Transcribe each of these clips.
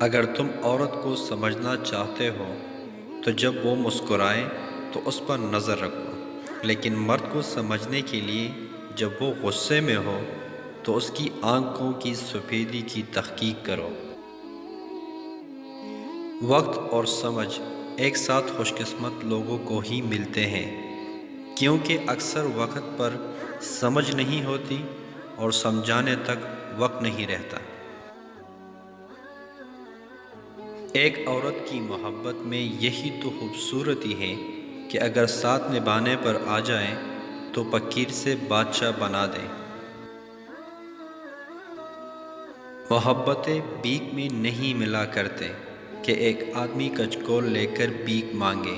اگر تم عورت کو سمجھنا چاہتے ہو تو جب وہ مسکرائے تو اس پر نظر رکھو، لیکن مرد کو سمجھنے کے لیے جب وہ غصے میں ہو تو اس کی آنکھوں کی سفیدی کی تحقیق کرو۔ وقت اور سمجھ ایک ساتھ خوش قسمت لوگوں کو ہی ملتے ہیں، کیونکہ اکثر وقت پر سمجھ نہیں ہوتی اور سمجھانے تک وقت نہیں رہتا۔ ایک عورت کی محبت میں یہی تو خوبصورتی ہے کہ اگر ساتھ نبھانے پر آ جائے تو فقیر سے بادشاہ بنا دے۔ محبتیں بھیک میں نہیں ملا کرتے کہ ایک آدمی کچکول لے کر بھیک مانگے،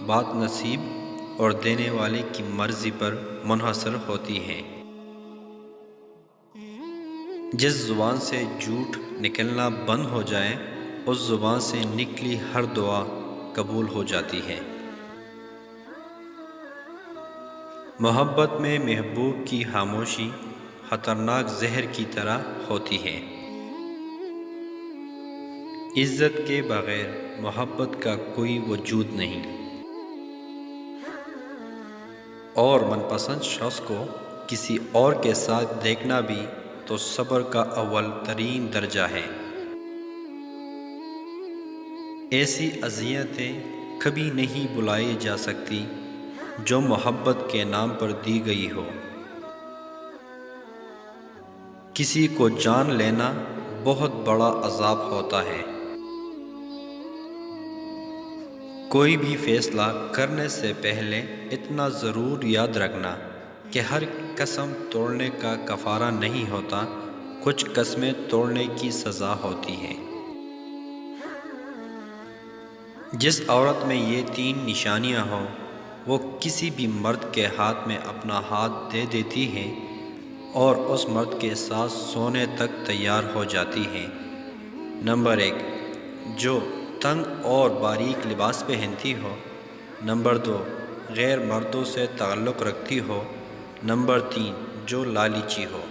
بات نصیب اور دینے والے کی مرضی پر منحصر ہوتی ہے۔ جس زبان سے جھوٹ نکلنا بند ہو جائے اس زبان سے نکلی ہر دعا قبول ہو جاتی ہے۔ محبت میں محبوب کی خاموشی خطرناک زہر کی طرح ہوتی ہے۔ عزت کے بغیر محبت کا کوئی وجود نہیں، اور من پسند شخص کو کسی اور کے ساتھ دیکھنا بھی تو صبر کا اول ترین درجہ ہے۔ ایسی اذیتیں کبھی نہیں بلائی جا سکتی جو محبت کے نام پر دی گئی ہو۔ کسی کو جان لینا بہت بڑا عذاب ہوتا ہے۔ کوئی بھی فیصلہ کرنے سے پہلے اتنا ضرور یاد رکھنا کہ ہر قسم توڑنے کا کفارہ نہیں ہوتا، کچھ قسمیں توڑنے کی سزا ہوتی ہے۔ جس عورت میں یہ تین نشانیاں ہوں وہ کسی بھی مرد کے ہاتھ میں اپنا ہاتھ دے دیتی ہے اور اس مرد کے ساتھ سونے تک تیار ہو جاتی ہے۔ نمبر 1، جو تنگ اور باریک لباس پہنتی ہو۔ نمبر 2، غیر مردوں سے تعلق رکھتی ہو۔ نمبر 3، جو لالچی ہو۔